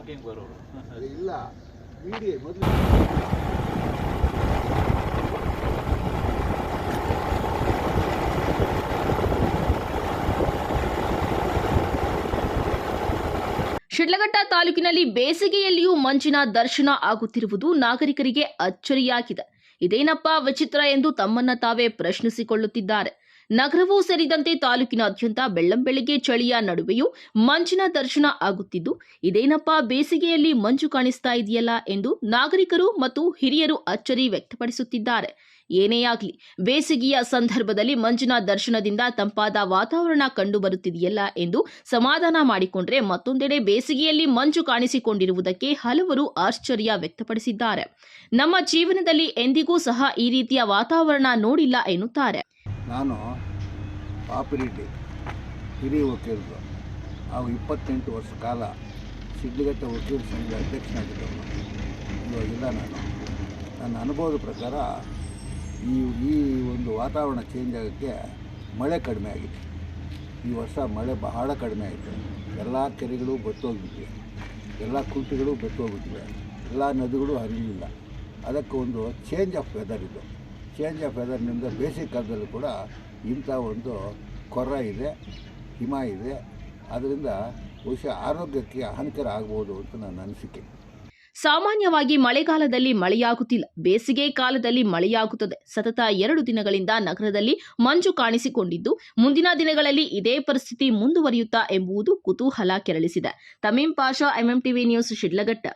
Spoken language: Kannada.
ವಾಕಿಂಗ್ ಬರೋರು ಇಲ್ಲ ಮೀಡಿಯ ಮೊದಲು ಶಿಡ್ಲಘಟ್ಟ ತಾಲೂಕಿನಲ್ಲಿ ಬೇಸಿಗೆಯಲ್ಲಿಯೂ ಮಂಜಿನ ದರ್ಶನ ಆಗುತ್ತಿರುವುದು ನಾಗರಿಕರಿಗೆ ಅಚ್ಚರಿಯಾಗಿದೆ. ಇದೇನಪ್ಪಾ ವಿಚಿತ್ರ ಎಂದು ತಮ್ಮನ್ನ ತಾವೇ ಪ್ರಶ್ನಿಸಿಕೊಳ್ಳುತ್ತಿದ್ದಾರೆ. ನಗರವೂ ಸೇರಿದಂತೆ ತಾಲೂಕಿನಾದ್ಯಂತ ಬೆಳ್ಳಂಬೆಳಿಗ್ಗೆ ಚಳಿಯ ನಡುವೆಯೂ ಮಂಜಿನ ದರ್ಶನ ಆಗುತ್ತಿದ್ದು, ಇದೇನಪ್ಪಾ ಬೇಸಿಗೆಯಲ್ಲಿ ಮಂಜು ಕಾಣಿಸ್ತಾ ಇದೆಯಲ್ಲ ಎಂದು ನಾಗರಿಕರು ಮತ್ತು ಹಿರಿಯರು ಅಚ್ಚರಿ ವ್ಯಕ್ತಪಡಿಸುತ್ತಿದ್ದಾರೆ. ಏನೇ ಆಗಲಿ, ಬೇಸಿಗೆಯ ಸಂದರ್ಭದಲ್ಲಿ ಮಂಜಿನ ದರ್ಶನದಿಂದ ತಂಪಾದ ವಾತಾವರಣ ಕಂಡುಬರುತ್ತಿದೆಯಲ್ಲ ಎಂದು ಸಮಾಧಾನ ಮಾಡಿಕೊಂಡ್ರೆ, ಮತ್ತೊಂದೆಡೆ ಬೇಸಿಗೆಯಲ್ಲಿ ಮಂಜು ಕಾಣಿಸಿಕೊಂಡಿರುವುದಕ್ಕೆ ಹಲವರು ಆಶ್ಚರ್ಯ ವ್ಯಕ್ತಪಡಿಸಿದ್ದಾರೆ. ನಮ್ಮ ಜೀವನದಲ್ಲಿ ಎಂದಿಗೂ ಸಹ ಈ ರೀತಿಯ ವಾತಾವರಣ ನೋಡಿಲ್ಲ ಎನ್ನುತ್ತಾರೆ. ನಾನು ಪಾಪಿರೆಡ್ಡಿ ಹಿರಿಯ ವಕೀಲರು. ನಾವು 28 ವರ್ಷ ಕಾಲ ಶಿಡ್ಲಘಟ್ಟ ವಕೀಲ ಸಂಘದ ಅಧ್ಯಕ್ಷನಾಗಿದ್ದವನು. ಇವಾಗಿಲ್ಲ. ನನ್ನ ಅನುಭವದ ಪ್ರಕಾರ ಈ ಒಂದು ವಾತಾವರಣ ಚೇಂಜ್ ಆಗೋಕ್ಕೆ ಮಳೆ ಕಡಿಮೆ ಆಗಿದೆ. ಈ ವರ್ಷ ಮಳೆ ಬಹಳ ಕಡಿಮೆ ಆಯಿತು. ಎಲ್ಲ ಕೆರೆಗಳು ಬತ್ತೋಗ್ಬಿಟ್ಟಿವೆ, ಎಲ್ಲ ಕುಂಟೆಗಳು ಬತ್ತೋಗ್ಬಿಟ್ಟಿವೆ, ಎಲ್ಲ ನದಿಗಳು ಹರಿಲಿಲ್ಲ. ಅದಕ್ಕೆ ಒಂದು ಚೇಂಜ್ ಆಫ್ ವೆದರ್ ಇದು. ಚೇಂಜ್ ಆಫ್ ವೆದರ್ನಿಂದ ಬೇಸಿಗೆ ಕಾಲದಲ್ಲೂ ಕೂಡ ಇಂಥ ಒಂದು ಕೊರ್ರ ಇದೆ, ಹಿಮ ಇದೆ. ಅದರಿಂದ ಬಹುಶಃ ಆರೋಗ್ಯಕ್ಕೆ ಹಾನಿಕರ ಆಗ್ಬೋದು ಅಂತ ನನ್ನ ಅನಿಸಿಕೆ. ಸಾಮಾನ್ಯವಾಗಿ ಮಳೆಗಾಲದಲ್ಲಿ ಮಳೆಯಾಗುತ್ತಿಲ್ಲ, ಬೇಸಿಗೆ ಕಾಲದಲ್ಲಿ ಮಳೆಯಾಗುತ್ತದೆ. ಸತತ 2 ದಿನಗಳಿಂದ ನಗರದಲ್ಲಿ ಮಂಜು ಕಾಣಿಸಿಕೊಂಡಿದ್ದು, ಮುಂದಿನ ದಿನಗಳಲ್ಲಿ ಇದೇ ಪರಿಸ್ಥಿತಿ ಮುಂದುವರಿಯುತ್ತಾ ಎಂಬುದು ಕುತೂಹಲ ಕೆರಳಿಸಿದೆ. ತಮೀಂ ಪಾಷಾ, MMTV ನ್ಯೂಸ್, ಶಿಡ್ಲಘಟ್ಟ.